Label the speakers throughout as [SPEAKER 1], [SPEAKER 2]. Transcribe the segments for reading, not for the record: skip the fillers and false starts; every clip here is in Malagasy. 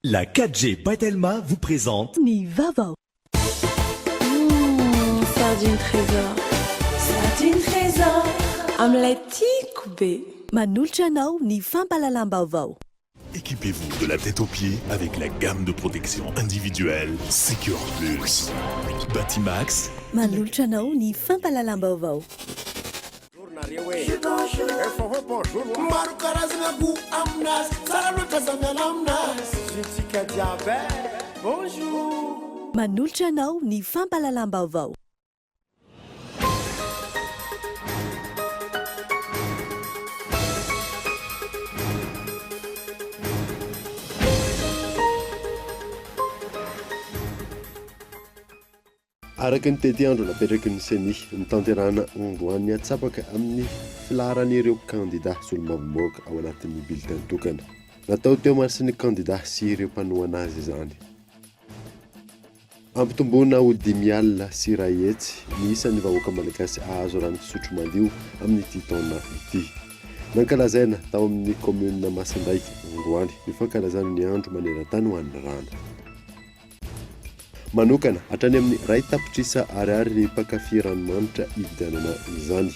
[SPEAKER 1] La 4G Batelma vous présente
[SPEAKER 2] Ni Vavao.
[SPEAKER 3] Sardine trésor. Sardine trésor. Omelette koubé.
[SPEAKER 2] Manolotra anao ny fampalalam-baovao.
[SPEAKER 4] Équipez-vous de la tête aux pieds avec la gamme de protection individuelle Secure Plus. Batimax.
[SPEAKER 2] Manolotra anao ny fampalalam-baovao. Manolotra anao ny fampalalam-baovao.
[SPEAKER 5] Araka ny tety andro napetraky ny seni nitanterana Androany atsapaka amin'ny filaharan'ireo kandida solombavambahoaka ao anatin'ny bulletin tokana. Natao teo marisin'ny kandida sy ireo mpanohana azy izany. Ampitomboana ho 10 alina sy iray hetsy ny isan'ny vahoaka malagasy ahazo rano fisotro mandio amin'ity taona ity. Nankalazaina tao amin'ny commune Masinday Androany ny fankalazana ny andro maneran-tany ho an'ny rano. Manokana hatrany amin'ny ray tapitrisa ariary ny mpankafy ranomanitra hividianana izany.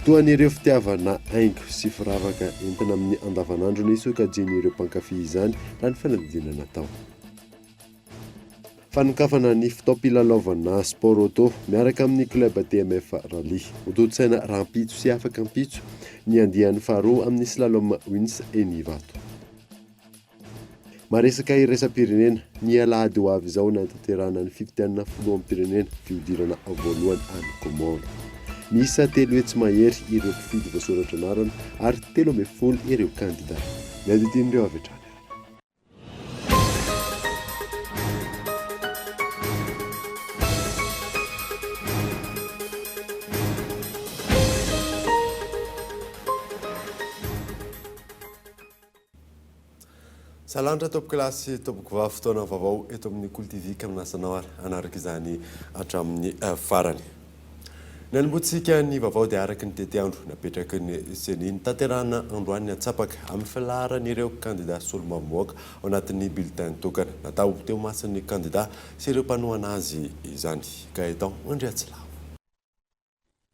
[SPEAKER 5] Toa n'ireo fitiavana haingo sy firavaka entina amin'ny andavanandro ny sokajian'ireo mpankafy izany raha ny fanadinana natao. Fanokafana ny fitaom-pilalaovana sport auto miaraka amin'ny club TMF Rally. Hototsaina rampitso sy afaka ampitso ny andian'ny faharoa amin'ny slalom wins eny Ivato. Maresaka iraisam-pirenena ny alahady ho avy izao nantanterana ny fivitianana filoham-pirenena fihodirana voalohany any Komoro. Miisa 3 hetsy mahery ireo mpifidy voasoratra anarana ary 13 ireo kandida. Ny aditin'ireo avy hatrany. Salantra top klasy top gova fotoana vaovao eto amin'ny Cool TV kaminasanao anaraka izany hatramin'ny farany. Ny anombotsika ny vaovao dia araka ny tety andro napetraky ny seniny tanterana Androany atsapaka amin'ny filaharan'ireo kandida solombavambahoaka ao anatin'ny bulletin tokana. Natao teo masin'ny kandida sy ireo mpanohana azy izany. Gaetan Andriatsilao.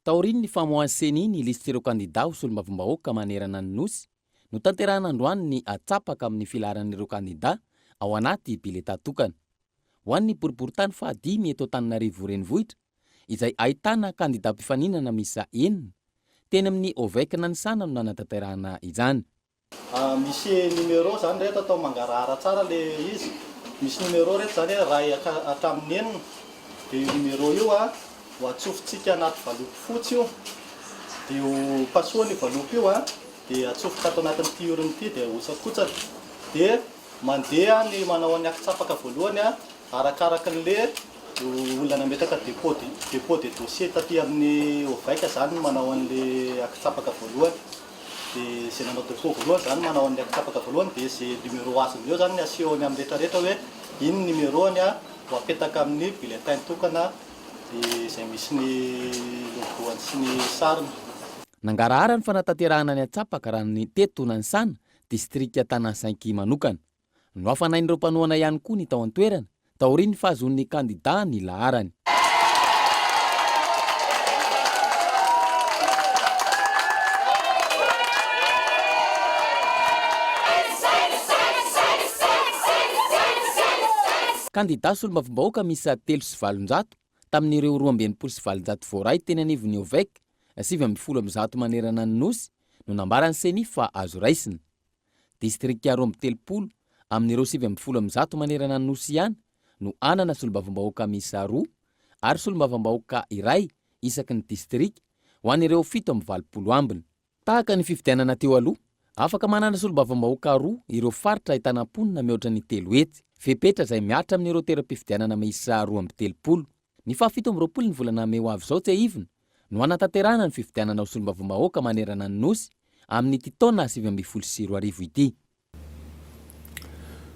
[SPEAKER 6] Taoriny ny famoahany seniny listireo kandida ho solombavambahoaka manerana ny nosy no tanterana androany ny atsapaka amin'ny filaharan'ireo kandida ao anaty bileta tokana. Ho an'ny boriboritany fahadimy eto Antananarivo renivohitra izay ahitana kandida mpifaninana misa 4 teny amin'ny Ovekina ny sana no nanatanterana izany.
[SPEAKER 7] Misy numéro zany rehetra atao mangarahara tsara le izy. Misy numéro rehetra zany raha hatramin'ny 4 dia numéro io ho atsofotsika anaty valopy fotsy io dia ho pasohany valopy io dia atsofoka ato anatin'ity oriny dia hosakotsana dia mandeha ny manao ny akitsapaka voalohany arakaraka n'le olona nametaka dépôt de dossier taty amin'ny Oveka zany manao an'le akitsapaka voalohany dia izay nanao dépôt voalohany zany manao an'le akitsapaka voalohany dia izay numéro azony eo zany asehony amin'ny rehetrarehetra hoe iny numéroany ho apetaka amin'ny bulletin tokana dia izay misy ny logoany sy ny sariny.
[SPEAKER 6] Nangarahara ny fanatanterahana ny atsapaka raha ny tetonany sana distrika Tanasainky manokana. No hafanain'ireo mpanohana ihany koa ny tao an-toerana taoriny fahazon'ny kandida ny laharany. Kandida solombavambahoaka misa 3,700 tamin'ireo 12,700 voaray teny anivon'ny Oveka 7,100 manerana ny nosy no nambarany seni fa azo raisina. Distrika 13 amin'ireo 7,100 manerana ny nosy ihany no anana solombavambahoaka misa 2 ary solombavambahoaka iray isaky ny distrika ho an'ireo 7,20 ambiny. Tahaka ny fividianana teo aloha, afaka manana solombavambahoaka 2 ireo faritra ahitana mponina mihoatra ny 3 hetsy, fepetra izay miatra amin'ireo toeram-pividianana miisa 2,30. Ny 17 ny volana May ho avy izao tsy ahivina no anatanterana ny fividianana ho solombavambahoaka manerana ny nosy amin'ny taona 2024 ity.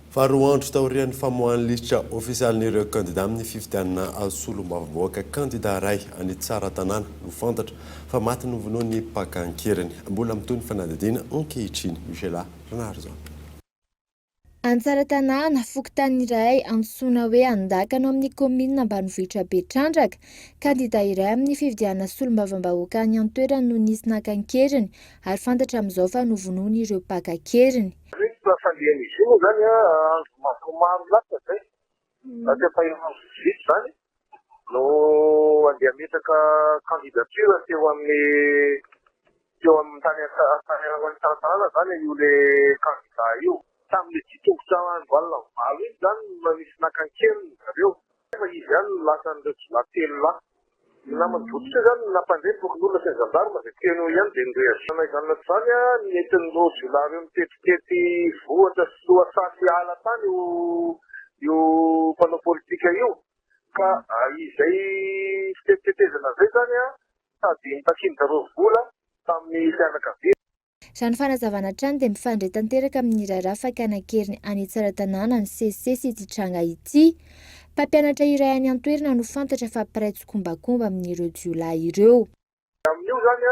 [SPEAKER 5] Faharoa andro taorian'ny famoahany lisitra ofisialin'ireo kandida amin'ny fividianana solombavambahoaka kandida iray any tsara tanàna no fantatra fa maty novonoan'ny mpakankerany. Mbola mitony fanadadiana ankehitriny Michela Renardo.
[SPEAKER 8] Antsaratanàna fokontany iray antsoina hoe Andakano amin'ny komina ambanivohitra Betrandraka. Kandida iray amin'ny fifidianana solombavambahoaka any an-toerana no nisy nakan-keriny ary fantatra amin'izao fa novonoiny ireo mpaka-keriny.
[SPEAKER 9] Fandehanizy io zany maro lafatra zay. Zany no andeha metaka candidature teo amin'ny tany an-tsaratanàna zany io le kandida io. Tamin'ny tongotra androalina valo iny zany misy nakan-keriny zareo. Izy zany lasan'ireo jilatelo namany fototra zany nampandreny bokin'olona sy ny gendarme zay teny ihany dia nirehazana izany zany nentin'ireo jiolary mitetitety vohatra sy lohatsasy ala tany io mpanao politika io. Ka izay fitetitetezana zay zany sady nitakian-jareo vola tamin'ny fianakaviana.
[SPEAKER 8] Raha ny fanazavana trano dia mifandray tanteraka amin'ny raharaha fakana-keriny any Tsaratanàna ny sesisesy ity tranga ity. Mpampianatra iray any an-toerana no fantatra fa mpiray tsokombakomba amin'ireo jiolahy ireo.
[SPEAKER 9] Amin'io zany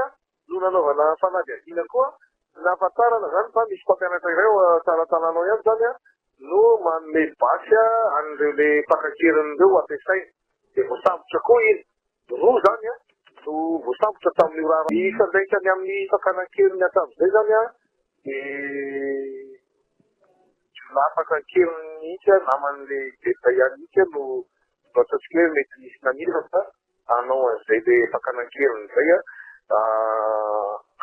[SPEAKER 9] no nanaovana fanadihadiana koa nahafantarana zany fa misy mpampianatra iray ao Tsaratanàna ihany zany no manome basy an'ireo le mpaka-kerin'ireo ampiasaina. Dia voasambotra koa iny. Roa zany no voasambotra tamin'io raha ifandraikany amin'ny fakana-keriny hatramin'izay zany afaka-keriny mihitsy naman'le beta ihany mihitsy no ataontsika hoe mety misy nanila fa anao an'izay le fakana-keriny zay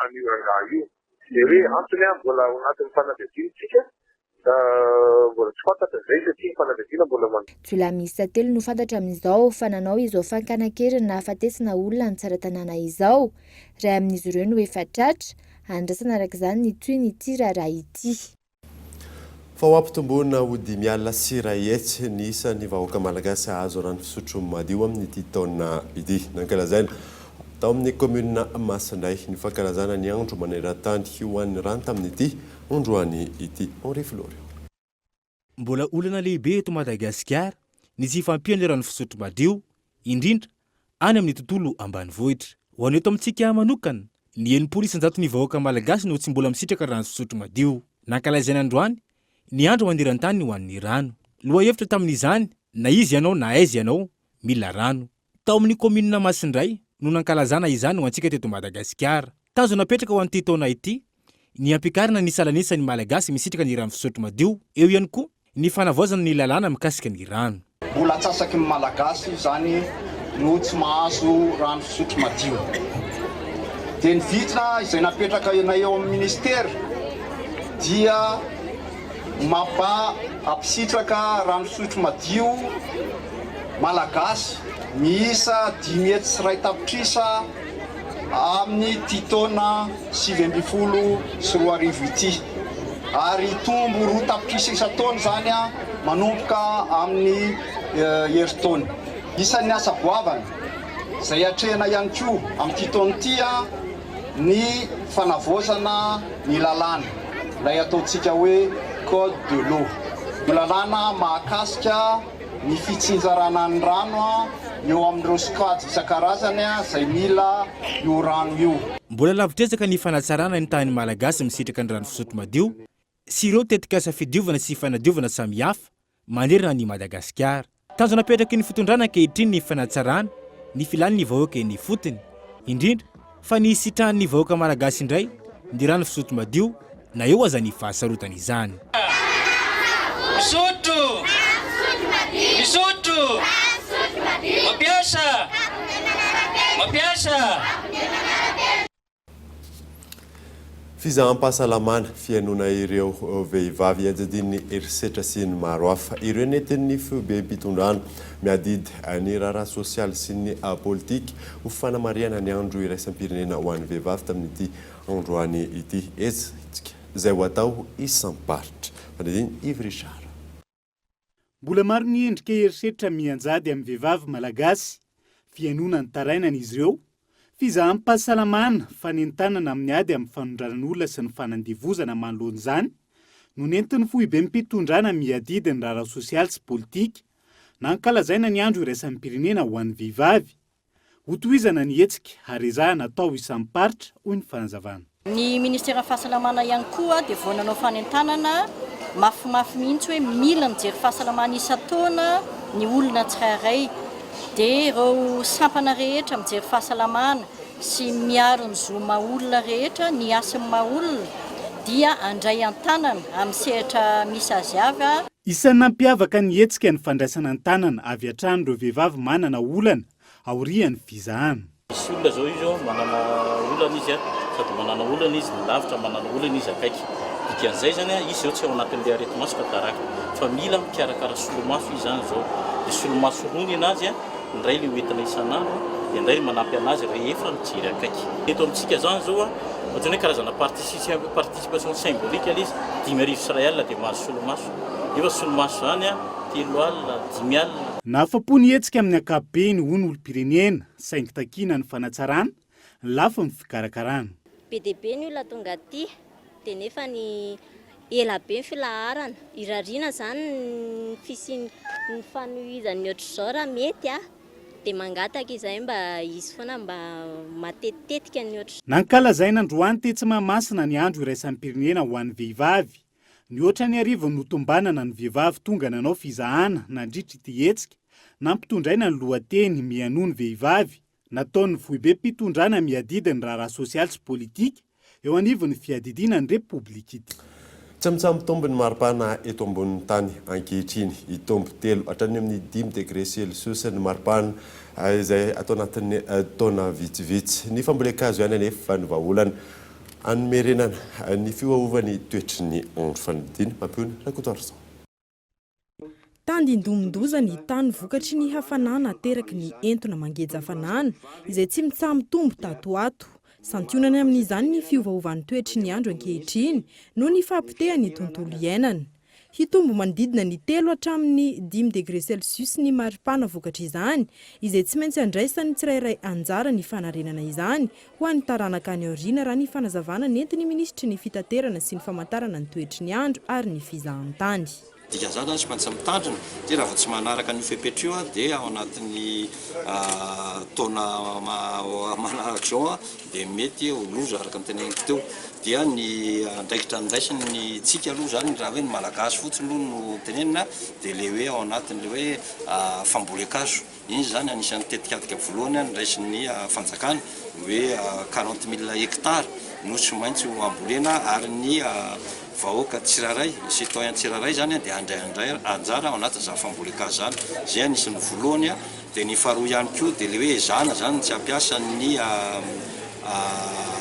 [SPEAKER 9] anio rangaha io. Dia hoe antony mbola ao anatin'ny fanadihadiantsika mbola tsy fantatra zay satria ny fanadihadiana mbola
[SPEAKER 8] jiolahy miisa 3 no fantatra amin'izao fa nanao izao fakana-keriny na afatesina olona ny Tsaratanàna izao. Ray amin'izy ireo no efa tratra, andrasana araka izany ny toy ity raharaha ity.
[SPEAKER 5] Fa ho ampitomboana ho 5 alina sy 1 hetsy ny isan'ny vahoaka malagasy azo rano fisotro madio amin'ity taona ity. Nankalazaina tao amin'ny komina Masindray ny fankalazana ny andro maneran-tany ho an'ny rano tamin'ity androany ity Henri Florio.
[SPEAKER 10] Mbola olana lehibe eto Madagasikara ny tsy fampian'ny rano fisotro madio indrindra any amin'ny tontolo ambanivohitra. Ho an'eto amintsika manokana ny 700 ny vahoaka malagasy no tsy mbola misitraka rano fisotro madio. Nankalazaina androany ny andro maneran-tany ho an'ny rano. Loha hevitra tamin'izany na izy ianao na aiza ianao mila rano. Tao amin'ny komina Masindray no nankalazana izany ho antsika teto Madagasikara. Tazo napetraka ho an'ity taona ity ny ampiakarina ny salanisa ny malagasy misitraka ny rano fisotro madio. Eo ihany koa ny fanavaozana ny lalàna mikasika ny rano.
[SPEAKER 7] Mbola atsasaky ny malagasy zany no tsy mahazo rano fisotro madio. Dia ny vitsina izay napetraka na eo amin'ny ministera dia ampisitraka rano fisotro madio malagasy miisa 10 hetsy sy 1 tapitrisa amin'ny taona 2020 sy 2020 ity. Ary tombo 2 tapitrisa isan-taona zany manomboka amin'ny herintaona. Isan'ny asa goavana izay hatrehana ihany koa amin'ity taona ity ny fanavaozana ny lalàna ilay ataontsika hoe code de l'eau. Ny lalàna mahakasika ny fitsinjarana ny rano eo amin'ireo sokajy isan-karazany izay mila io rano io.
[SPEAKER 10] Mbola lavitrezaka ny fanatsarana ny tany malagasy misitraka ny rano fisotro madio sy ireo tetikasa fidiovana sy fanadiovana samihafa manerana ny Madagasikara. Tanjo napetraky ny fitondrana ankehitriny ny fanatsarana ny filan'ny vahoaka eny fotony indrindra fa ny sitrahan'ny vahoaka malagasy indray ny rano fisotro madio na eo aza ny fahasarotana izany.
[SPEAKER 11] Misotro! Misotro! Mapiasa! Mapiasa!
[SPEAKER 5] Fizaham-pahasalamana fihainoana ireo vehivavy iajadin'ny herisetra sy ny maro hafa. Ireo nentin'ny fibe mpitondrana miadidy ny raharaha sosialy sy ny politika ho fanamariana ny andro iraisam-pirenena ho an'ny vehivavy tamin'ity androany ity. Ezitsika izay ho atao isam-paritra. Fanediny Yves Richard.
[SPEAKER 12] Mbola maro ny endrika herisetra mianjady amin'ny vehivavy malagasy fihainoana ny tarainan'izy ireo. Fizaham-pahasalamana fanentanana amin'ny ady amin'ny fanondranan'olona sy ny fanandivozana manoloana izany no nentin'ny foibe mpitondrana miadidy ny raharaha sosialy sy politika nankalazaina ny andro iraisam-pirenena ho an'ny vehivavy. Ho tohizana ny hetsika ary ezahana atao isam-paritra hoy ny fanazavana.
[SPEAKER 13] Ny ministera fahasalamana ihany koa dia vao nanao fanentanana mafimafy mihitsy hoe mila mijery fahasalamana isan-taona ny olona tsirairay dia ireo sampana rehetra mijery fahasalamana sy miaro ny zo maha-olona rehetra ny asin'ny maha-olona dia andray an-tanana amin'ny sehatra misy azy avy.
[SPEAKER 12] Isan'ny nampiavaka ny hetsika ny fandraisana an-tanana avy hatrany ireo vehivavy manana olana aorian'ny fizahana.
[SPEAKER 14] Misy olona zao izy manana olana izy sady manana olana izy ny lavitra manana olana izy akaiky. Dikan'izay zany izy zao tsy ao anatin'ilay areti-maso ka daraka fa mila mikarakara solomaso izy zany zao. Dia solomaso rony anazy indray le hoentina isan'andro dia indray manampy anazy rehefa mijery akaiky. Eto amintsika zany zao ohatrany hoe karazana participation symbolique izy 5,000 Israel dia mahazo solomaso. Efa solomaso zany 3 alina 5 alina.
[SPEAKER 12] Nahafa-po ny hetsika amin'ny ankapobeny hono olom-pirenena saingy takiana ny fanatsarana lafa ny fikarakarana.
[SPEAKER 15] Be dia be ny olona tonga aty dia nefa ny ela be ny filaharana irariana zany ny fisiny ny fanohizan'ny ohatr'izao raha mety dia mangataka izay mba izy foana mba matetitetika ny ohatr'.
[SPEAKER 12] Nankalazaina androany tetsy Mahamasina ny andro iraisan'ny pirenena ho an'ny vehivavy. Ny oatra ny arivo notombanana ny vehivavy tonga nanao fizahana nandritra ity hetsika nampitondraina ny lohateny mianoa ny vehivavy nataon'ny voibe mpitondrana miadidi ny raharaha sosialy sy politika eo anivon'ny fiadidinany repoblika ity.
[SPEAKER 5] Tsamitsamy tombo ny maripana eto ambonin'ny tany ankehitriny itombo 3 hatrany amin'ny 5 degré Celsius ny maripana izay atao anatin'ny taona vitsivitsy. Ny famboleka azo ihany anefa ny vahaolana anomerenana ny fiovaovany toetry ny andro fanidiny mampiony rakotoarison.
[SPEAKER 16] Tandindomondoza ny tany vokatry ny hafanana ateraky ny entona mangeja hafanana izay tsy mitsaha-mitombo tatoato. Santionany amin'izany ny fiovaovan'ny toetry ny andro ankehitriny no ny fampitehany tontolo iainana. Hitombo manodidina ny 3 hatramin'ny 5 degré Celsius ny maripana vokatry izany izay tsy maintsy andraisany tsirairay anjara ny fanarenana izany ho an'ny taranaka any aoriana raha ny fanazavana nentiny ministry ny fitaterana sy ny famantarana ny toetry ny andro ary ny fizahan-tany.
[SPEAKER 17] Dikan'izany tsy maintsy mitandrina dia raha tsy manaraka ny fepetra io dia ao anatin'ny taona manaraka izao dia mety ho loza araka ny teneniko teo. Dia ny andraikitra andraisany ny tsika aloha zany raha hoe ny malagasy fotsiny aloha no tenenina dia le hoe ao anatin'le hoe fambolekazo. Iny zany anisan'ny tetikadika voalohany ny raisin'ny fanjakana hoe 40,000 hectares no tsy maintsy ho ambolena ary ny vahoaka tsiraray citoyen tsiraray zany dia andray anjara ao anatin'izany fambolekazo zany. Zay anisan'ny voalohany dia ny faharoa ihany koa dia le hoe zana zany tsy ampiasa ny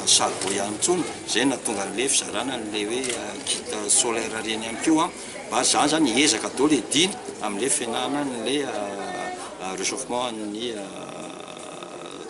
[SPEAKER 17] sarbo ihany tsony zay natonga an'le fizarana le hoe kit solaire reny ihany koa mba zany zany ezaka dao le diny amin'le fianana n'le réchauffement ny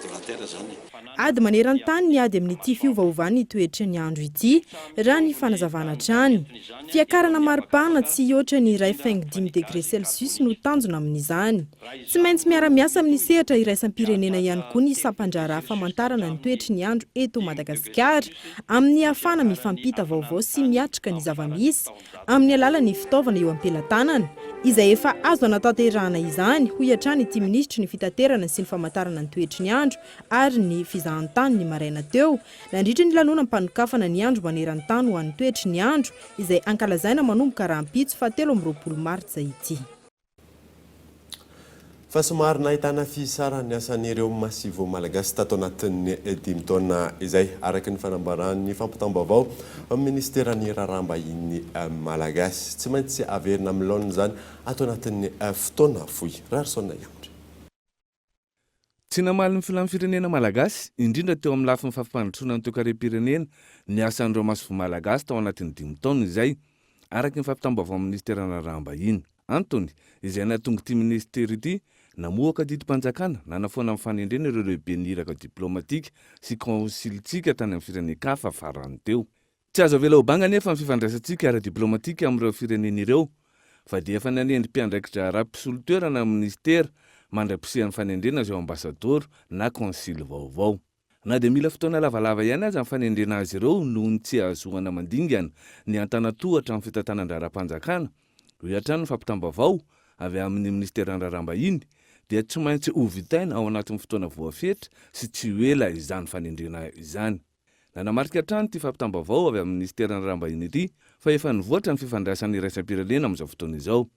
[SPEAKER 17] de la terre zany.
[SPEAKER 16] Ady maneran-tany ny ady amin'ity fiovaovan'ny toetry ny andro ity raha ny fanazavana hatrany. Fiakarana maripana tsy oatra ny 5 degré Celsius no tanjona amin'izany. Tsy maintsy miara-miasa amin'ny sehatra iraisam-pirenena ihany koa ny sampandraraha famantarana ny toetry ny andro eto Madagasikara amin'ny ahafana mifampita vaovao sy miatrika ny zava-misy amin'ny alalan'ny fitaovana eo am-pelatanana izay efa azo anatanterahana izany ho iatrany ity ministry ny fitaterana sy ny famantarana ny toetry ny andro ary ny fizahan-tany ny maraina teo nandritra ny lanona mpanokafana ny andro maneran-tany ho an'ny toetry ny andro izay ankalazaina manomboka rahampitso fa 13 martsa ity.
[SPEAKER 5] Fa somary nahitana fisarany asan'ireo masivo malagasy tato anatin'ny 5 taona izay araka ny fanambarany fampitam-baovao amin'ny ministeran'ny raraham-bahiny malagasy tsy maintsy averina amin'ny laona zany ato anatin'ny fotoana fohy rarisona ihany.
[SPEAKER 18] Tsy namaly ny filamin'ny firenena malagasy indrindra teo amin'ny lafin'ny fampandrosoana ny toekaram-pirenena ny asan'ireo masivo malagasy tao anatin'ny 5 taona izay araka ny fampitam-baovao amin'ny ministeran'ny raraham-bahiny. Antony izay nahatonga ity ministera ity namoaka didim-panjakana nanafoana amin'ny fanendrena ireo lehibe niraka diplomatika sy konsilitsika tany amin'ny firenena-kafa farany teo. Tsy azo avela ho banga nefa amin'ny fifandraisantsika ara-diplomatika amin'ireo firenena ireo fa dia efa nanendry mpiandraikitra raha-pisolo-toerana amin'ny ministera mandra-pisehan'ny fanendrena zao ambasador na konsily vaovao. Na dia mila fotoana lavalava ihany aza amin'ny fanendrena azy ireo noho ny tsy ahazoana mandingana ny antanatohatra amin'ny fitantanan-draram-panjakana ho iatrany ny fampitam-baovao avy amin'ny ministeran'ny raraham-bahiny dia tsy maintsy ho vitaina ao anatin'ny fotoana voafetra sy tsy hoela izany fanendrena izany. Nanamarika hatrany ity fampitam-baovao avy amin'ny ministeran'ny raraham-bahiny ity fa efa nivoatra ny fifandraisan'ny iraisam-pirenena amin'izao fotoana izao.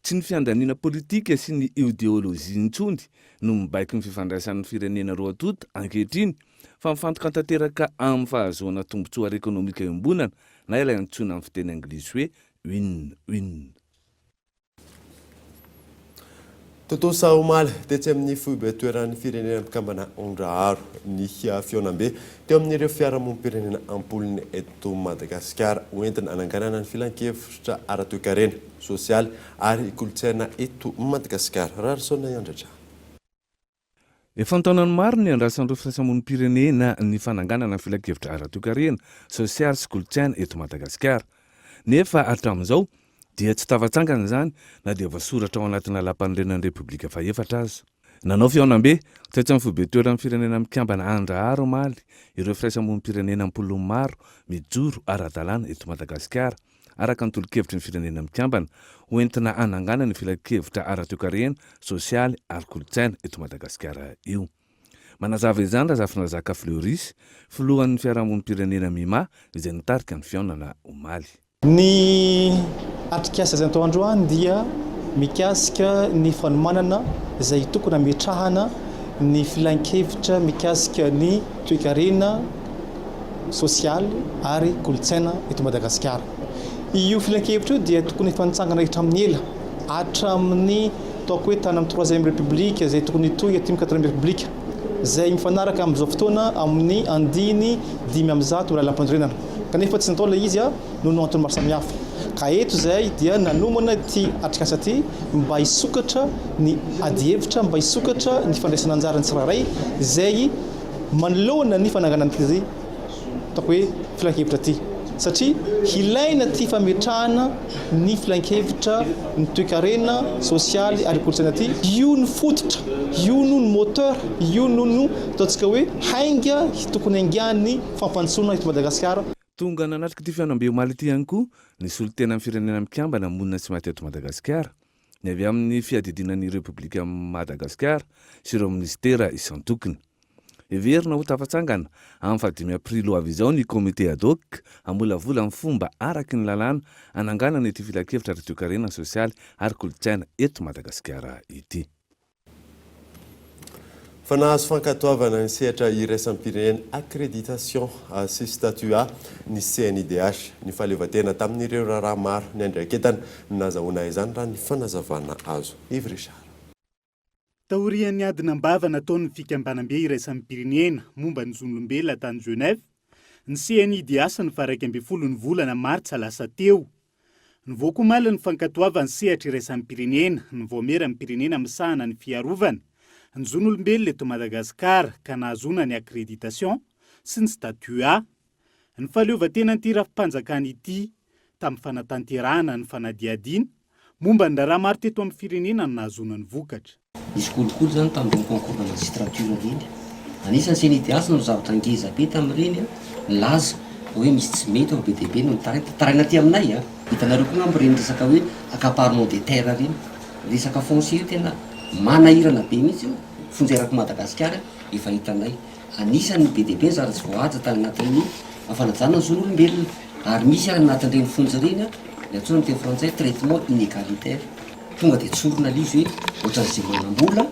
[SPEAKER 18] Tsy ny fiandaniana politika sy ny ideolojia intsony no mibaiko ny fifandraisan'ny firenena roa tota ankehitriny, fa mifantoka tanteraka amin'ny fahazoana tombotsoa ara-ekônomika iombonana na ilay antsoina amin'ny fiteny anglisy hoe win-win.
[SPEAKER 5] Tontolo saomaly tetsy amin'ny foibe toeran'ny firenena mikambana Ondraharo ny Fiaonambe teo amin'ireo fiarahamonim-pirenena ampolony eto Madagasikara hoentina ananganana ny filan-kevitra ara-toe-karena sosialy ary kolotsaina eto Madagasikara. Rarysona Andratra.
[SPEAKER 18] Efa ntaonany maro ny andrasan'ireo fiarahamonim-pirenena ny fananganana ny filan-kevitra ara-toe-karena sosialy sy kolotsaina eto Madagasikara. Nefa hatramin'izao dia tsy tafatsangana izany na dia voasoratra ao anatina lampanrenan'ny Repoblika Faefatra aza. Nanao Fiaonambe tetsy amin'ny foibe toeran'ny firenena mikambana Andraharo omaly ireo firaisamonim-pirenena ampolony maro mijoro ara-dalàna eto Madagasikara araka ny tolo-kevitry ny firenena mikambana hoentina anangana ny filan-kevitra ara-toe-karena sosialy ary kolotsaina eto Madagasikara io. Manazava izany Razafina Zaka Fleuris, filohan'ny fiarahamonim-pirenena Mima izay nitarika ny fiaonana omaly.
[SPEAKER 7] Ny atrikasa izay atao androany dia mikasika ny fanomanana izay tokony ametrahana ny filan-kevitra mikasika ny toe-karena sosialy ary kolotsaina eto Madagasikara. Io filan-kevitra io dia tokony efa nitsangana hatramin'ny ela hatramin'ny ataoko hoe tany amin'ny 3e République izay tokony hitohy aty amin'ny 4e République izay mifanaraka amin'izao fotoana amin'ny andiny 500 lampanrenana. Kanefa tsy natao ilay izy noho antony maro samihafa. Ka eto izay dia nanomana ity atrikasa ity mba hisokatra ny ady hevitra, mba hisokatra ny fandraisana anjara ny tsirairay izay manoloana ny fananganana ity ataoko hoe filan-kevitra ity. Satria ilaina ity fametrahana ny filan-kevitra ny toe-karena sosialy ary kolotsaina ity. Io ny fototra, io no ny moteur, io no ataontsika hoe hainga tokony haingan'ny fampandrosoana eto Madagasikara.
[SPEAKER 18] Tonga nanatrika ity Fiaonambe omaly ity ihany koa ny solotena amin'ny firenena mikambana monina tsy maty eto Madagasikara, ny avy amin'ny fiadidinan'ny Repoblika Madagasikara sy ireo ministera isan-tokony. Everina ho tafatsangana amin'ny 5 aprily avy izao ny komite ad hoc amolavola amin'ny fomba araky ny lalàna ananganana ity filan-kevitra ara-toe-karena sosialy ary kolotsaina eto Madagasikara ity.
[SPEAKER 5] Fa nahazo fankatoavana ny sehatra iraisam-pirenena accréditation sy statut ny CNIDH ny fahaleovantena tamin'ireo raharaha maro ny andraiketana nazahoana izany raha ny fanazavana azo. Yves Richard.
[SPEAKER 12] Taorian'ny adina ambava nataon'ny fikambanam-be iraisam-pirenena momba ny zon'olombelona tany Genève, ny CNIDH ny 12 ny volana Martsa lasa teo. Nivoaka omaly ny fankatoavany sehatra iraisam-pirenena ny voamera amin'ny pirenena misahana ny fiarovana ny zon'olombelona eto Madagasikara ka nahazoana ny accréditation sy ny statut A. Ny fahaleovantena an'ity rafi-panjakana ity tamin'ny fanatanterahana ny fanadiadiana momba ny raharaha maro teto amin'ny firenena no nahazoana ny vokatra.
[SPEAKER 19] Nisy kolokolo zany tamin'ny concours magistrature reny. Anisan'ny CNIDH no zavatra ngeza be tamin'ireny laza hoe misy tsy mety ao be dia be no taraina aty aminay. Hitanareo koa amin'ireny resaka hoe accaparement des terres reny. Resaka foncier tena manahirana be mihitsy fonjerako Madagasikara efa hitanay. Anisan'ny be dia be zara tsy voahaja tany anatin'ny fanajana ny zon'olombelona ary misy anatin'ireny fonjy ireny ny antsoina amin'ny teny frantsay traitement inégalitaire. Tonga dia tsorona l'izy hoe ohatran'izay manam-bola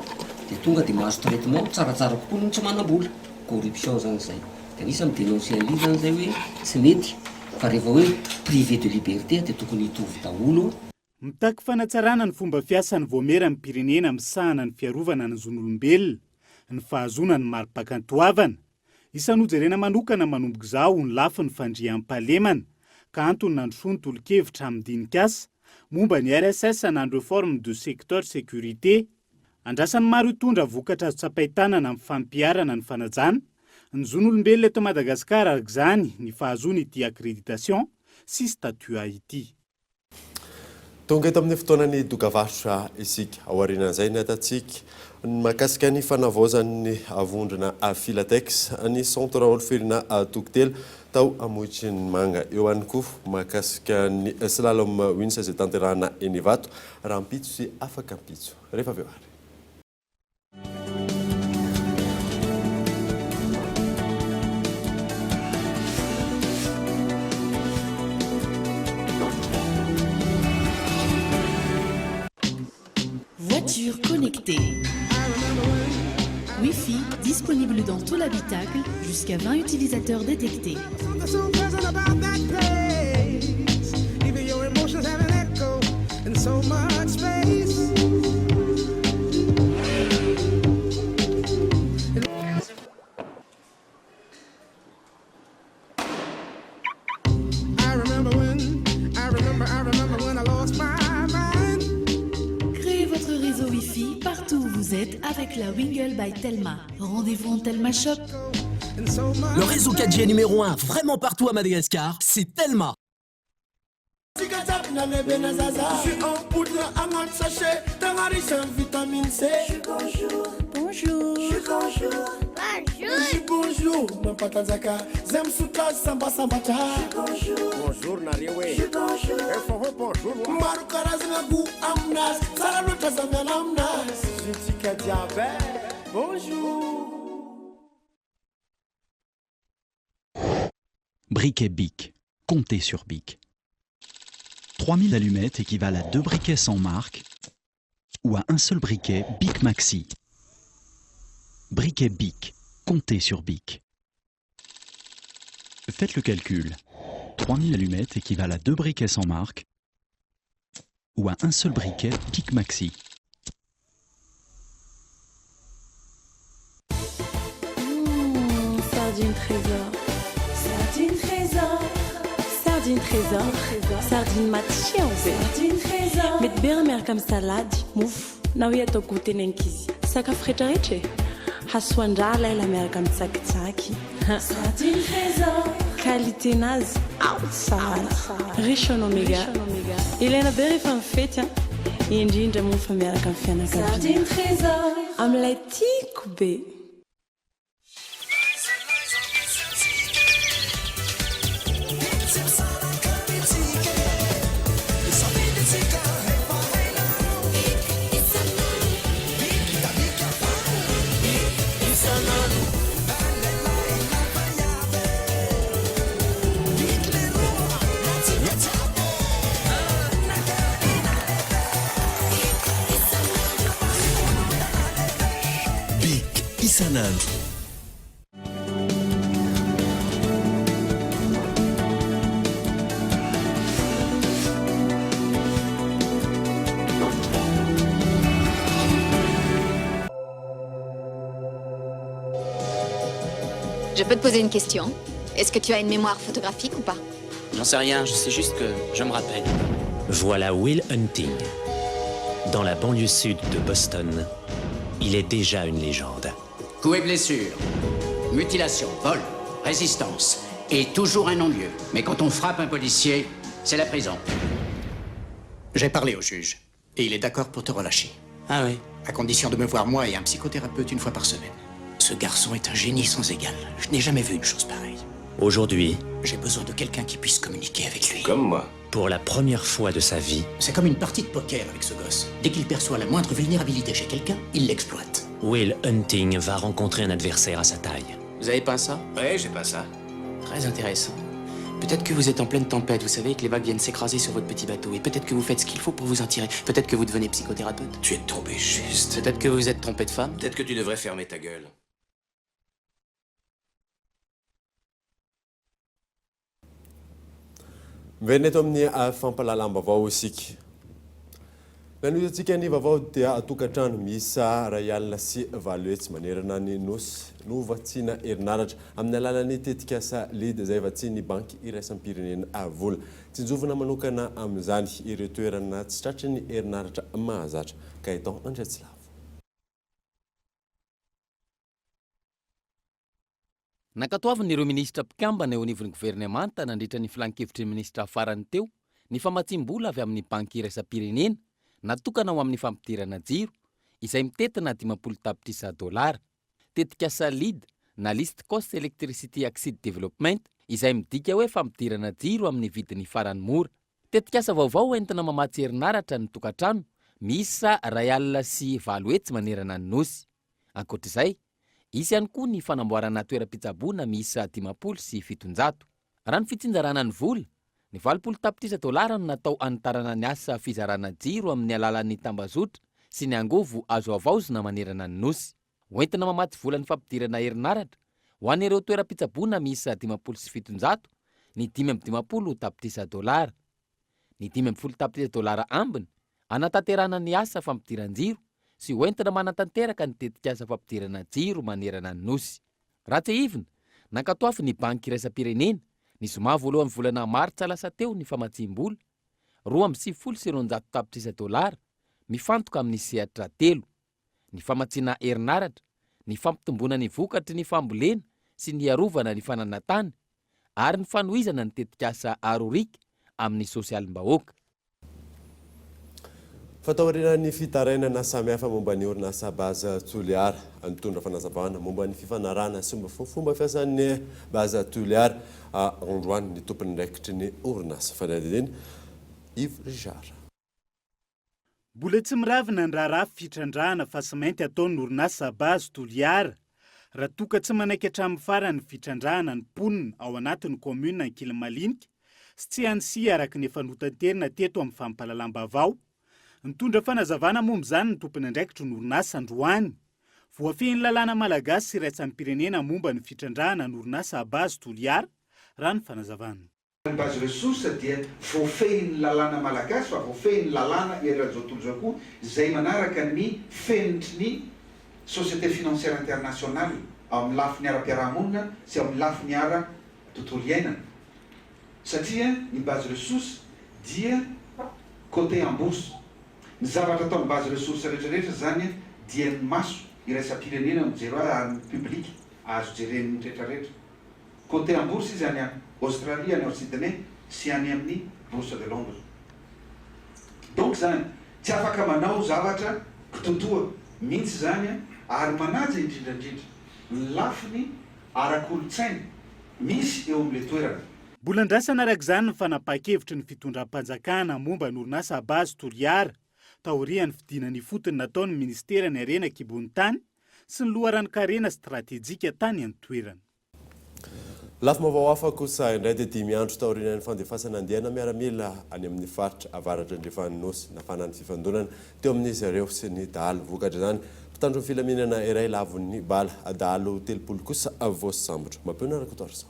[SPEAKER 19] dia tonga dia mahazo traitement tsaratsara kokoa no tsy manam-bola. Corruption zany izay. Dia anisany dénoncer an'ilay zany izay hoe tsy mety fa rehefa hoe privé de liberté dia tokony hitovy daholo.
[SPEAKER 12] Mitaky fanatsarana ny fomba fiasan'ny voamera amin'ny pirenena misahana ny fiarovana ny zon'olombelona, ny fahazoana ny marim-pakantoavana. Isanojerena manokana manomboka izao ny lafin'ny fandriam-pahalemana ka antony nandrosoany tolo-kevitra amin'ny dinikasa momba ny RSS nandro réforme du secteur sécurité. Andrasan'ny maro hitondra vokatra azo tsapain-tanana amin'ny fampiarana ny fanajana ny zon'olombelona eto Madagasikara araka izany ny fahazoana ity accréditation sy statut A ity.
[SPEAKER 5] Tonga eto amin'ny fotoanany dokavarotra isika aorianan'izay ny atatsika mahakasika ny fanavaozan'ny avondrina Filatex ny centre olofirina tokotelo tao amohitry ny manga eo ihany koa mahakasika ny slalom wins izay tanterahana eny Ivato raha mpitso sy afaka mpitso rehefa avy eo ary.
[SPEAKER 20] voiture connectée. Wi-Fi disponible dans tout l'habitacle, jusqu'à 20 utilisateurs détectés. Créez votre réseau Wi-Fi partout où vous êtes avec la Wingle by Telma. Rendez-vous en Telma Shop.
[SPEAKER 1] Le réseau 4G numéro 1 vraiment partout à Madagascar, c'est Telma.
[SPEAKER 21] Je suis en poudre à notre sachet, dans un riche en vitamine C. Bonjour. Bonjour. Bonjour. Bonjour. Mon patanzaka, j'aime souka samba sambata. Bonjour. Bonjour Nariwe. Bonjour. Bonjour. Marukaraz nagu amnas, salalota zamyan amnas. Je suis Kadiabe. Bonjour.
[SPEAKER 22] Briquet Bic. Comptez sur Bic. 3000 allumettes équivalent à 2 briquets sans marque ou à un seul briquet Bic Maxi. Briquet Bic. Comptez sur Bic. Faites le calcul. 3000 allumettes équivalent à 2 briquets sans marque ou à un seul briquet Bic Maxi.
[SPEAKER 3] Sardine trésor. Sardine trésor. Sardine trésor. Sardine matchion. Sardine trésor. Met bermer comme salade. Mouf. Na hoe atao goûter nenkizy. Sakafo rehetraretra. Hasoandrala ela miaraka amin'ny tsakitsaky. Sardine trésor. Qualité nazy. Tsara. Riche en oméga. Ilaina be rehefa mifety indrindra moa fa miaraka amin'ny fianakaviana. Sardine trésor. Amin'ilay tiako be.
[SPEAKER 23] Je peux te poser une question? Est-ce que tu as une mémoire photographique ou pas?
[SPEAKER 24] J'en sais rien, je sais juste que je me rappelle.
[SPEAKER 25] Voilà Will Hunting. Dans la banlieue sud de Boston, il est déjà une légende.
[SPEAKER 26] Coups et blessures, mutilation, vol, résistance et toujours un non-lieu. Mais quand on frappe un policier, c'est la prison. J'ai parlé au juge et il est d'accord pour te relâcher.
[SPEAKER 24] Ah oui?
[SPEAKER 26] À condition de me voir moi et un psychothérapeute une fois par semaine. Ce garçon est un génie sans égal. Je n'ai jamais vu une chose pareille.
[SPEAKER 25] Aujourd'hui,
[SPEAKER 26] j'ai besoin de quelqu'un qui puisse communiquer avec lui.
[SPEAKER 25] Comme moi. Pour la première fois de sa vie,
[SPEAKER 26] C'est comme une partie de poker avec ce gosse. Dès qu'il perçoit la moindre vulnérabilité chez quelqu'un, il l'exploite.
[SPEAKER 25] Will Hunting va rencontrer un adversaire à sa taille.
[SPEAKER 24] Vous avez pas ça?
[SPEAKER 26] Ouais, j'ai pas ça.
[SPEAKER 24] Très intéressant. Peut-être que vous êtes en pleine tempête, vous savez, que les vagues viennent s'écraser sur votre petit bateau. Et peut-être que vous faites ce qu'il faut pour vous en tirer. Peut-être que vous devenez psychothérapeute.
[SPEAKER 26] Tu es tombé juste.
[SPEAKER 24] Peut-être que vous êtes trompé de femme.
[SPEAKER 26] Peut-être que tu devrais fermer ta gueule.
[SPEAKER 5] Veneto amin'ny fampalalam-baovao isika. Nanoizatsika ny vaovao dia atokantrano misy ray alina sy valo hetsy manerana ny nosy no vatsiana herinaratra amin'ny alalan'ny tetikasa lidy izay vatsiany banky iraisam-pirenena vola. Tsinjovina manokana amin'izany ireo toerana tsy tratry ny herinaratra mahazatra ka itao Andretsilava.
[SPEAKER 6] Nakatoavan'ireo ministra mpikambana eo anivon'ny gouvernemanta nandritra ny filan-kevitry ny ministra farany teo ny famatsim-bola avy amin'ny banky iraisam-pirenena natokana ho amin'ny fampidirana jiro izay mitetina $10,000. Tetikasa LID na List Cost Electricity Acid Development izay midika hoe fampidirana jiro amin'ny vidiny farany mora. Tetikasa vaovao entina mamatsy herinaratra ny tokantrano misa ray alina sy valo hetsy manerana ny nosy. Ankoatr'izay, isy ihany koa ny fanamboarana toeram-pitsaboana misa 500 sy 700. Raha ny fitsinjarana ny vola, ny $20,000 no natao anitarana ny asa fizarana jiro amin'ny alalan'ny tambazotra sy ny angovo azo avaozona manerana ny nosy. Hoentina mamaty vola ny fampidirana herinaratra ho an'ireo toeram-pitsaboana miisa 507, ny 520 tapitrisa dolara. Ny 510 tapitrisa dolara ambiny anatanterana ny asa fampidiran-jiro sy hoentina manatanteraka ny tetikasa fampidirana jiro manerana ny nosy. Ratsy ivina nankatoafy ny banky iraisam-pirenena ny zoma voalohan'ny volana martsa lasa teo ny famatsim-bola 2,9 tapitrisa dolara mifantoka amin'ny sehatra 3, ny famatsiana herinaratra, ny fampitombona ny vokatry ny fambolena sy ny arovana ny fananantany ary ny fanohizana ny tetikasa arorika amin'ny sosialim-bahoaka.
[SPEAKER 5] Fataoriana ny fitarainana samihafa momba ny orinasa baza Toliara nitondra fanazavana momba ny fifanarahana sy fomba fiasan'ny baza Toliara androany ny tompony ndraikitry ny orinasa fanadidiny Yves Richard.
[SPEAKER 12] Mbola tsy miravina ny raharaha fitrandrahana fasamainty ataon'ny orinasa baza Toliara raha toka tsy manaiky hatramin'ny farany fitrandrahana ny mponina ao anatin'ny komuna Ankilimaliniky sy tsy ansia araka ny efa notanterina teto amin'ny fampahalalam-baovao. Nitondra fanazavana momba izany ny tompony andraikitry ny orinasa androany. Voafehin'ny lalàna malagasy sy iraisam-pirenena momba ny fitrandrahana ny orinasa baza Toliara raha ny fanazavana.
[SPEAKER 2] Ny bazy resursa dia voafehin'ny lalàna malagasy fa voafehin'ny lalàna eran'izao tontolo izao koa izay manaraka ny fenitry ny société financière internationale ao amin'ny lafiny ara-piarahamonina sy ao amin'ny lafiny ara-tontolo iainana. Satria ny bazy resursa dia côté en bourse. Ny zavatra atao amin'ny bazy resursa rehetrarehetra zany dia ny maso iraisam-pirenena mijery ary ny public azo jeren'ny rehetrarehetra. Côté en bourse izy any Australie, any Sydney sy any amin'ny bourse de Londres. Donc zany tsy afaka manao zavatra kitotoa mihitsy zany ary manaja indrindrandrindra ny lafiny ara-kolotsaina misy eo amin'ilay toerana.
[SPEAKER 12] Mbola andrasana araka izany ny fanapahan-kevitry ny fitondram-panjakana momba ny orinasa baza Toliara taorian'ny fidinany fotony nataon'ny ministera ny harena kibony-tany sy ny loharano-karena stratejika tany amin'ny toerana.
[SPEAKER 5] Lafy mavaoafa kosa indray dia 10 andro taorian'ny fandefasana andiana miaramila any amin'ny faritra avaratra Andriafanosy nafanany fifandonana teo amin'izy ireo sy ny dahalo vokatra izany. Mpitandro ny filaminana iray lavon'ny bala dahalo 30 kosa voasambotra. Mampiona rakotorsa.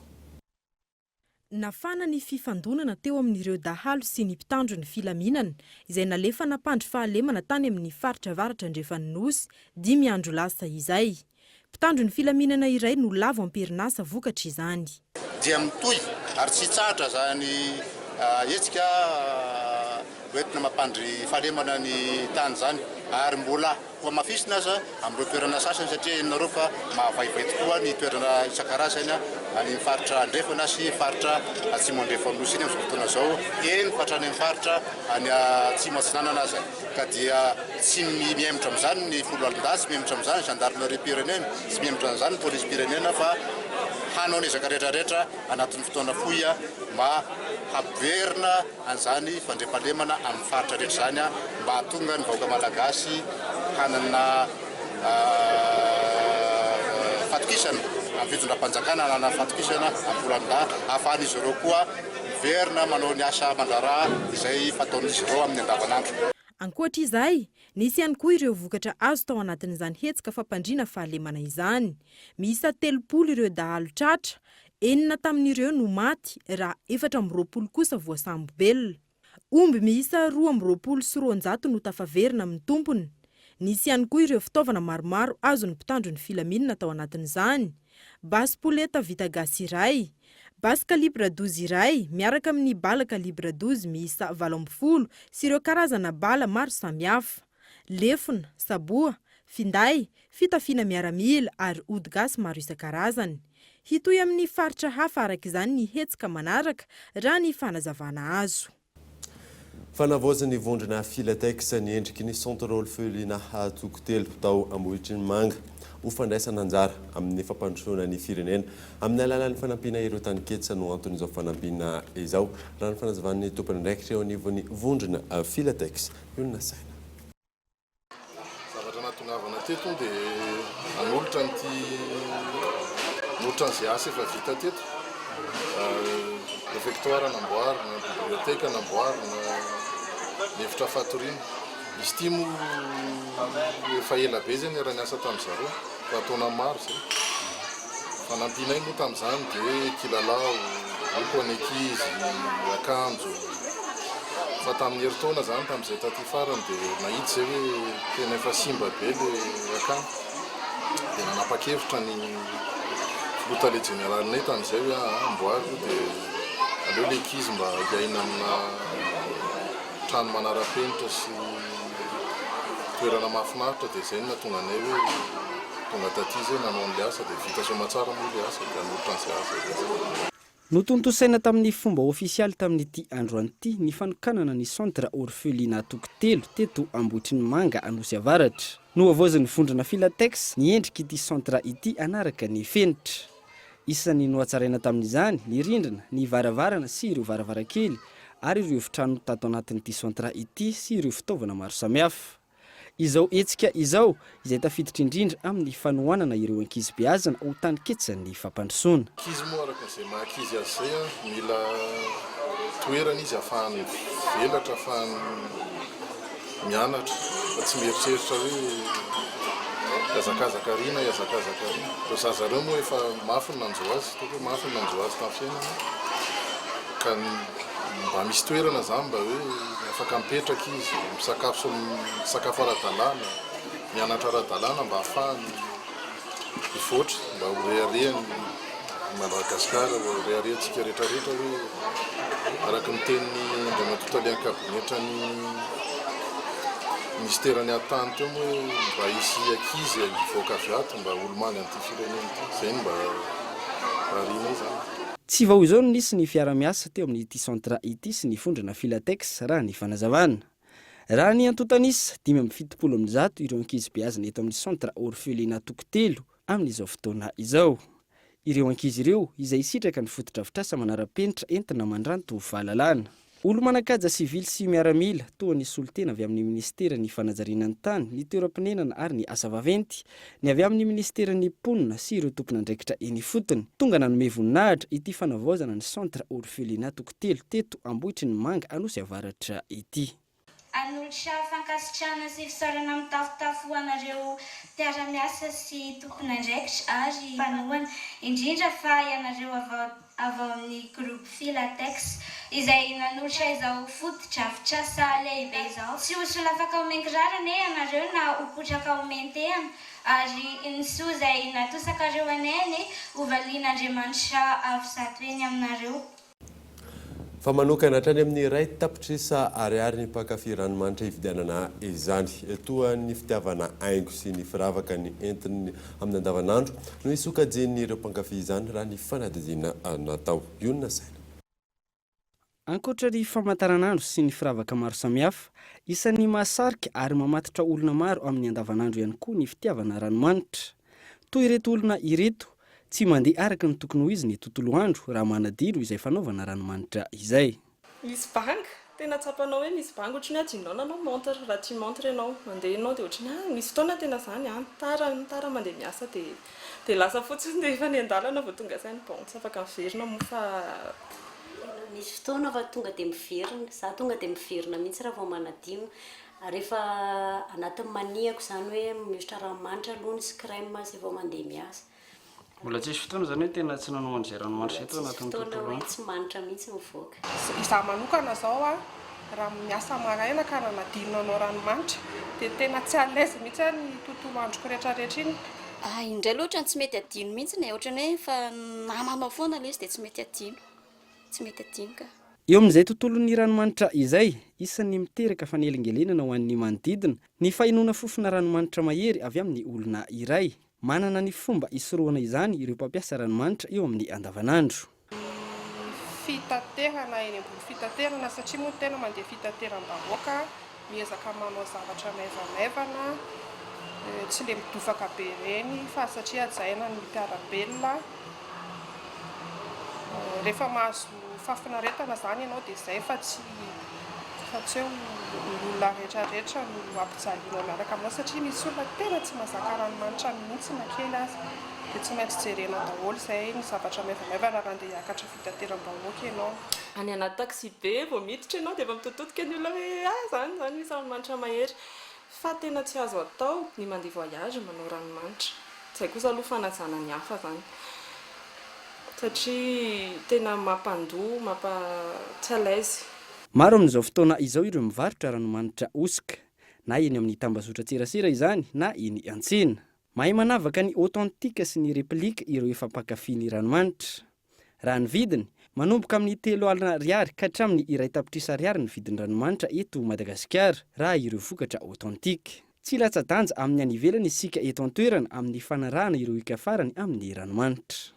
[SPEAKER 16] Nafana ny fifandonana teo amin'ireo dahalo sy ny mpitandro ny filaminana izay nalefa nampandry fahalemana tany amin'ny faritra avaratra Andriafanosy 10 andro lasa izay. Mpitandro ny filaminana iray no lavo amperinasa vokatra izany.
[SPEAKER 4] Dia mitohy ary tsy tsahatra zany etsika hoentina mampandry fahalemana ny tany zany ary mbola koa mafisina aza amin'ireo toerana sasany satria ianareo fa mahavaivay tokoa ny toerana isan-karazany any faritra Andrefana sy faritra Atsimo Andrefanosy iny amin'izao fotoana izao eny fatrany amin'ny faritra any Atsimo Atsinanana aza ka dia tsy miemitra amin'izany ny folo alindasy, miemitra amin'izany ny gendarmerie-pirenena sy miemitra amin'izany ny police-pirenena fa hanao ny ezaka rehetrarehetra anatin'ny fotoana fohy mba hampiverina an'izany fandriampahalemana amin'ny faritra rehetra zany mba hahatonga ny vahoaka malagasy hanana fatokisana amin'ny fitondram-panjakana hanana fatokisana amin'ny volan'da ahafahan'izy ireo koa miverina manao ny asa mandraraha izay fataon'izy ireo amin'ny andavanandro.
[SPEAKER 16] Ankoatra izay, nisy ihany koa ireo vokatra azo tao anatin'izany hetsika fampandriana fahalemana izany. Miisa 30 ireo dahalo tratra, 9 tamin'ireo no maty raha 420 kosa voasambobelona. Omby miisa 220 sy 200 no tafaverina amin'ny tompony. Nisy ihany koa ireo fitaovana maromaro azo ny mpitandro ny filaminana tao anatin'izany. Basy poleta vita gasy iray, basy kalibra 12 iray, miaraka amin'ny bala kalibra 12 miisa 70 sy ireo karazana bala maro samihafa. Lefona, saboa, finday, fitafiana miaramila ary ody gasy maro isan-karazany. Hitoy amin'ny faritra hafa araka izany ny hetsika manaraka raha ny fanazavana azo.
[SPEAKER 5] Fanavoazan'ny vondrona Filatex ny endriky ny centre orphelinat Tsokotelo tao Ambohitry ny Manga ho fandraisana anjara amin'ny fampandrosoana ny firenena amin'ny alalan'ny fanampiana ireo taniketsa no anton'izao fanampiana izao raha ny fanazavan'ny tompony ndraikitra eo anivon'ny vondrona Filatex Yolona Saina.
[SPEAKER 8] Zavatra nahatongavana teto dia hanolotra an'izay asa efa vita teto. Réfectoire namboarina, biblioteka namboarina, ny efitra fatoriana izy ty mo efa ela be zany raha niasa tamin'izareo fa taona maro zay fa nampianay moa tamin'izany dia kilalao oko an'ankizy akanjo fa tamin'ny herintaona zany tamin'izay taty farany dia nahitsy zay hoe tena efa simba be le akanjo dia nanapa-kevitra ny filotale generalinay tamin'izay hoe amboary dia aleo le ankizy mba hiaina amina trano manara-penitra sy toerana mahafinaritra dia zay natonga anay hoe tonga taty zay nanao an'le asa dia vita somatsara moa le asa dia anotra an'izay asa.
[SPEAKER 9] Notontosaina tamin'ny fomba ofisialy tamin'ity androany ity ny fanokanana ny centre orphelinat Tokotelo teto Ambohitriny Manga Anosy Avaratra. Noavoazin'ny vondrona Filatex ny endrika ity centre ity anaraka ny fenitra. Isan'ny nohatsaraina tamin'izany ny rindrina, ny varavarana sy ireo varavarakely ary ireo efitrano tato anatin'ity centre ity sy ireo fitaovana maro samihafa. Izao etsika izao izay tafiditra indrindra amin'ny fanohanana ireo ankizy-beazana ho tany ketsan'ny fampandrosoana.
[SPEAKER 8] Ankizy moa araka izay maha-ankizy azy zay mila toerana izy ahafahany velatra, ahafahany mianatra fa tsy mieritreritra hoe iazakazaka rina, iazakazaka rina. Ireo zazareo moa efa mafy ny nanjo azy, toko mafy ny nanjo azy tamin'ny fiainana ka mba misy toerana zany mba hoe afaka mipetraka izy, misakafo ara-dalàna, mianatra ara-dalàna mba ahafahany ivoatra, mba ho reharehany Madagasikara, ho reharehantsika rehetrarehetra hoe araka ny tenin'ny Andriamatontalian'ny kabinetra ny ministerany an-tany teo moa hoe mba hisy ankizy hivoaka avy ato mba olo-mamy an'ity firenena ity, izay mba rarina izany.
[SPEAKER 9] Tsy vao izao no nisy ny fiara-miasa teo amin'ity centre ity sy ny vondrona Filatex raha ny fanazavana. Raha ny antotanisa 570 ireo ankizy-beazana eto amin'ny centre orphelinat Tokotelo amin'izao fotoana izao. Ireo ankizy ireo izay sitraka ny fototra-vitrasa manara-penitra entina mandranto fahalalana. Olo manakaja sivily sy miaramila toa ny solitena avy amin'ny ministera ny fanajariana ny tany, ny toeram-pinenana ary ny asa vaventy, ny avy amin'ny ministera ny mponina sy ireo tompon'andraikitra eny fotony. Tonga nanome voninahitra ity fanavaozana ny centre orphelinat Tokotelo teto Ambohitriny Manga Anosy Avaratra ity.
[SPEAKER 10] Anolotra fankasitrahana sy fisaorana mitafotafo anareo mpiara-miasa sy tompon'andraikitra ary mpanohana, indrindra fa ianareo avy amin'ny groupe Filatex izay nanolotra izao fototra-vitrasa lehibe izao. Tsy hosola afaka omen-kirarana ianareo na hopotraka omen-tehana ary nysoa izay natosakareo anay hovalian'Andriamanitra avy zato eny aminareo.
[SPEAKER 5] Fa manokana hatrany amin'ny ray tapitrisa ariary ny mpankafy ranomanitra hividianana izany. Toa ny fitiavana haingo sy ny firavaka ny entiny amin'ny andavanandro no isokajen'ny ireo mpankafy izany raha ny fanadihadiana natao. Ionona saina.
[SPEAKER 9] Ankoatra ny famantaranandro sy ny firavaka maro samihafa, isan'ny mahasarika ary mamatotra olona maro amin'ny andavanandro ihany koa ny fitiavana ranomanitra. Toy ireto olona ireto tsy mandeha araka ny tokony ho izy ny tontolo andro raha manadino izay fanaovana ranomanitra izay.
[SPEAKER 11] Misy banga tena tsapanao hoe misy banga ohatrany adinao nanao montre, raha tsy montre ianao mandeha ianao dia ohatrany misy fotoana tena zany tara mandeha miasa dia lasa fotsiny dia efa ny an-dalana vao tonga sainy bon tsy afaka miverina moa fa
[SPEAKER 13] misy fotoana fa tonga dia miverina, za tonga dia miverina mihitsy raha vao manadino. Rehefa anatin'ny maniako zany hoe mihosotra ranomanitra alony sy crème sy vao mandeha miasa.
[SPEAKER 14] Mbola tsisy fotoana zany hoe tena tsy nanao an'izay ranomanitra eto anatin'ny tontolo andro.
[SPEAKER 13] Tsy manitra mihitsy mivoaka.
[SPEAKER 15] Izaho manokana zao raha miasa maraina ka nanadino nanao ranomanitra dia tena tsy à l'aise mihitsy ny tontolo androko rehetrarehetra iny.
[SPEAKER 13] Indray loatra tsy mety adino mihitsy ny ohatrany hoe fa namanao foana ilay izy dia tsy mety adino. Tsy mety adino ka.
[SPEAKER 9] Eo amin'izay tontolon'ny ranomanitra izay, isan'ny miteraka fanelingelenana ho an'ny manodidina ny fahinoana fofona ranomanitra mahery avy amin'ny olona iray. Manana ny fomba isorohana izany ireo mpampiasa ranomanitra eo amin'ny andavanandro.
[SPEAKER 15] Fitaterana eny ambony fitaterana satria moa tena mandeha fitateram-bahoaka, miezaka manao zavatra maivamaivana, tsy le midofaka be ireny fa satria hajaina ny mpiara-belona. Rehefa mahazo fafinaretana zany ianao dia izay fa tsy hoe olona rehetrarehetra no ampijaliana miaraka aminao satria misy olona tena tsy mahazaka ranomanitra mihitsy na kely azy. dia tsy maintsy jerena daholo izay ny zavatra maivamaivana raha andeha hiakatra fitateram-bahoaka ianao.
[SPEAKER 11] Any anaty taxi be vao miditra ianao dia efa mitotodika ny olona hoe zany misy ranomanitra mahery. Fa tena tsy azo atao ny mandeha voyage manao ranomanitra. Izay kosa aloha fanajana ny hafa zany. Satria tena mampandoa, tsy à l'aise.
[SPEAKER 9] Maro amin'izao fotoana izao ireo mivarotra ranomanitra osika, na eny amin'ny tambazotra tserasera izany na eny an-tsena. Mahay manavaka ny authentique sy ny réplique ireo efa mpankafy ny ranomanitra. Raha ny vidiny manomboka amin'ny 3 alina ariary ka hatramin'ny 2 tapitrisa ariary ny vidin'ny ranomanitra eto Madagasikara raha ireo vokatra authentique. Tsy latsa-danja amin'ny any ivelany isika eto an-toerana amin'ny fanarahana ireo ikafarany amin'ny ranomanitra.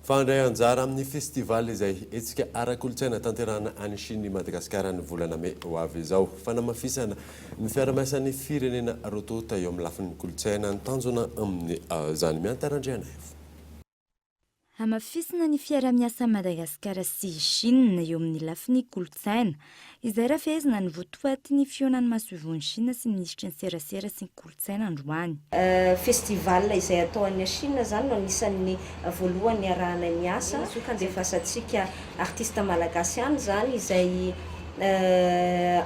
[SPEAKER 5] Fandray anjara amin'ny festival izay etsika ara-kolontsaina tanterahana any Chine Madagasikara ny volana May ho avy izao. Fanamafisana ny fiaramiasan'ny firenena rotota eo amin'ny lafin'ny kolontsaina ny tanjona amin'ny zany miantarandriana evo.
[SPEAKER 1] Hamafisana ny fiaramiasa Madagasikara sy Chine eo amin'ny lafin'ny kolontsaina. Izay raha fehezina ny votoaty ny fionan'ny masoivon'ny Chine sy ministry ny serasera sy ny kolontsaina androany.
[SPEAKER 7] Festival izay atao any Chine zany no anisan'ny voalohany arahana ny asa andefasantsika artista malagasy ihany zany izay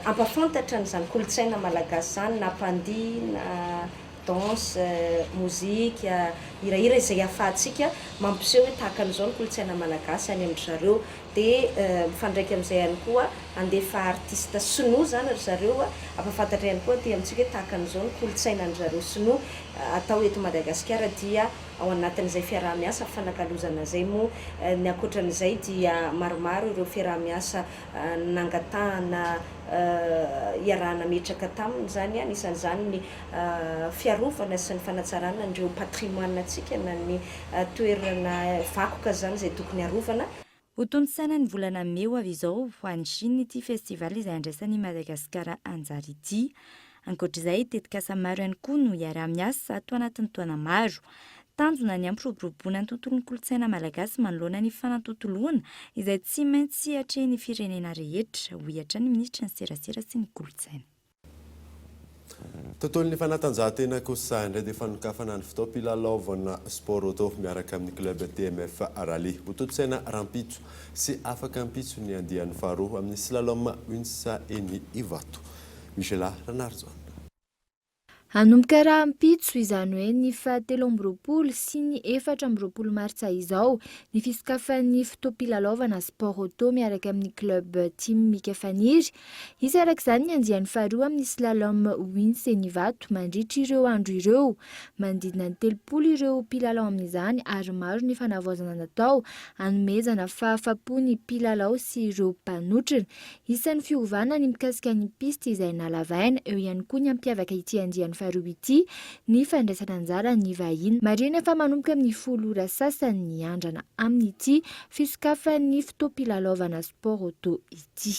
[SPEAKER 7] ampafantatra n'izany kolontsaina malagasy zany na pandihy na danse, mozika, hirahira izay ahafahantsika mampiseho hoe tahaka an'izao ny kolontsaina malagasy any amin'ny zareo. Dia mifandraika amin'izay ihany koa andefa artista sinoa zany ry zareo ampafantatra ihany koa aty amintsika hoe tahaka an'izao ny kolontsaina ny zareo sinoa atao eto Madagasikara dia ao anatin'izay fiarahamiasa fanakalozana izay moa ny ankoatran'izay dia maromaro ireo fiarahamiasa nangatahana iarahana metraka taminy zany anisan'izany ny fiarovana sy ny fanatsarana ndreo patrimoine antsika na ny toerana vakoka zany izay tokony harovana.
[SPEAKER 1] Ho tontosaina ny volana May ho avy izao ho any Chine ity festival izay andraisan'ny Madagasikara anjara ity. Ankoatr'izay tetikasa maro ihany koa no iarah-miasa atao anatin'ny taona maro. Tanjona ny ampiroboroboana ny tontolon'ny kolontsaina malagasy manoloana ny fanatontoloana izay tsy maintsy hatrehan'ny firenena rehetra ohatra ny ministry ny serasera sy ny kolontsaina.
[SPEAKER 5] Tontolon'ny fanatanjahantena kosa indray dia fanokafana ny fitaom-pilalaovana sport auto miaraka amin'ny club TMF Rally. Ho tontosaina rampitso sy afaka ampitso ny andian'ny faharoa amin'ny slalom Unsa eny Ivato. Michela Ranarzon.
[SPEAKER 17] Hanomboka raha ampitso izany hoe ny 17 sy ny 14 martsa izao ny fisokafan'ny fitaom-pilalaovana sport auto miaraka amin'ny club Team Mika Faniry. Izy arak'izany ny andian'ny faharoa amin'ny slalom Unsa eny Ivato mandritra ireo andro ireo. Manodidina ny 30 ireo mpilalao amin'izany ary maro ny fanavaozana natao hanomezana fahafapo ny mpilalao sy ireo mpanotrana. Isan'ny fiovana ny mikasika ny piste izay nalavaina eo ihany koa ny ampiavaka ity andian'ny faharoa ity ny fandraisana anjara ny vahiny. Marina fa manomboka amin'ny 10 ora sasany ny andrana amin'ity fisokafan'ny fitaom-pilalaovana sport auto ity.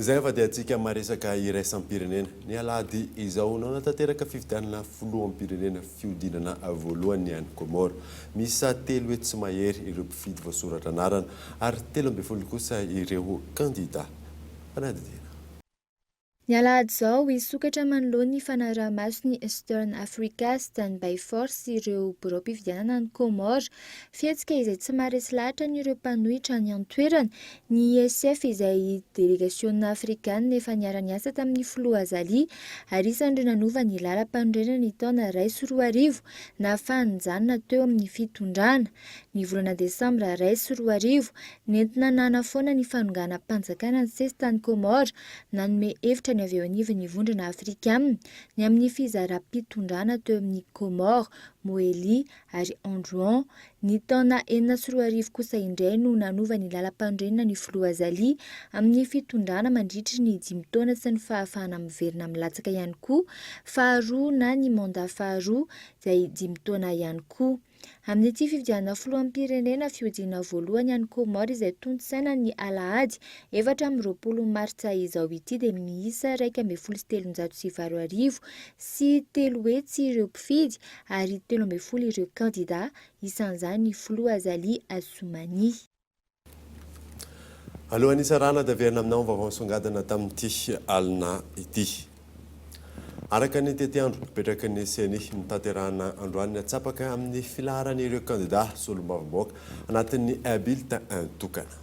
[SPEAKER 5] Izay fa dia antsika maresaka iraisam-pirenena. Ny alahady izao no natanteraka fifidianana filoam-pirenena fiodinana voalohany any Komoro. Misy 3 eto tsy mahery ireo mpifidy voasoratra anarana ary 12 kosa ireo kandida. Fanadidina.
[SPEAKER 17] Ny alahady izao hisokatra manoloana ny fanaraha-maso ny Eastern Africa Standby Force ireo birao mpifidianana ny Komoro. Fihetsika izay tsy maharesy lahatra ny ireo mpanohitra ny antoerana. Ny ESF izay délégation africaine efa niara-niasa tamin'ny filoha Azali ary isan'ireo nanova ny lalam-pandrenana ny taona 2024 na fahanjanona teo amin'ny fitondrana. Ny volana Desambra 2024 nentina nana foana ny fanongana mpanjakana ny sesitany Komoro nanome hevitra ny avy eo anivon'ny vondrona afrikanina ny amin'ny fizara-pitondrana teo amin'ny Komoro, Moeli ary Androuan. Ny taona 2024 kosa indray no nanova ny lalam-pandrenana ny filoha Azali amin'ny fitondrana mandritra ny 5 taona sy ny fahafahana miverina milatsaka ihany koa, faharoa na ny mandat faharoa izay 5 taona ihany koa. Amin'ny ity fifidianana filoham-pirenena fiodiana voalohany any Komoro izay tontosaina ny alahady 24 martsa izao ity dia miisa 1,724 sy 3 hetsy ireo mpifidy ary 13 ireo kandida, isan'izany ny filoha Azali Assoumani.
[SPEAKER 5] Alohan'ny sarana daverina aminao vaovao nisongadina tamin'ity alina ity. araka ny tety andro mipetraka ny seny mitanterahana androany atsapaka amin'ny filaharan'ireo candidat solombavamboaka anatin'ny bulletin tokana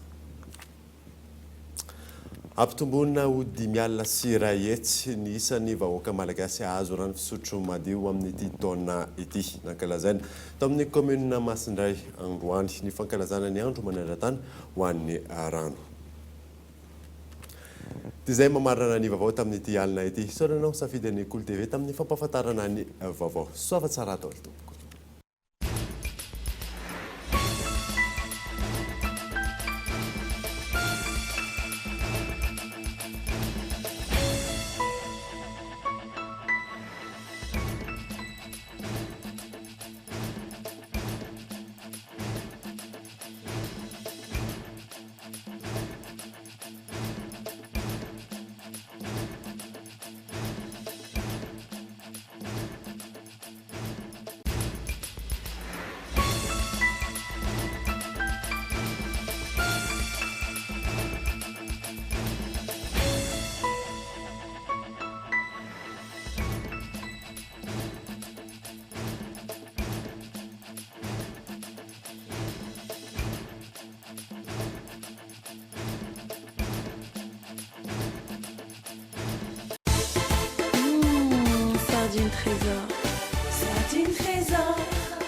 [SPEAKER 5] ampitombonina ho 5 sy ray hetsy ny isan'ny vahoaka malagasy azo rano fisotro madio amin'ity taona ity nankalazaina tao amin'ny commune Masindray Androany ny fankalazana ny andro maneran-tany ho an'ny rano. Izay mamarana ny vaovao tamin'ity alina ity soranao safidy ny Cool TV tamin'ny fampahafantarana ny vaovao soava tsara atao tompoko.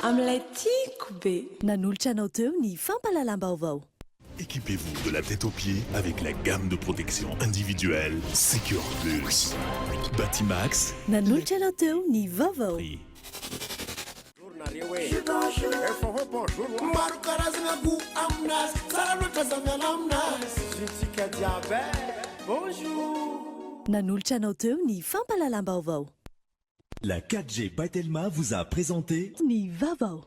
[SPEAKER 3] Amin'ilay tiako be nanolotra anao teo ny fampalalam-baovao.
[SPEAKER 18] Équipez-vous de la tête aux pieds avec la gamme de protection individuelle Secure Plus. Batimax.
[SPEAKER 3] Nanolotra anao teo ny vaovao. Nanolotra anao teo ny fampalalam-baovao.
[SPEAKER 18] La 4G Patelma vous a présenté
[SPEAKER 3] Ni Vavao.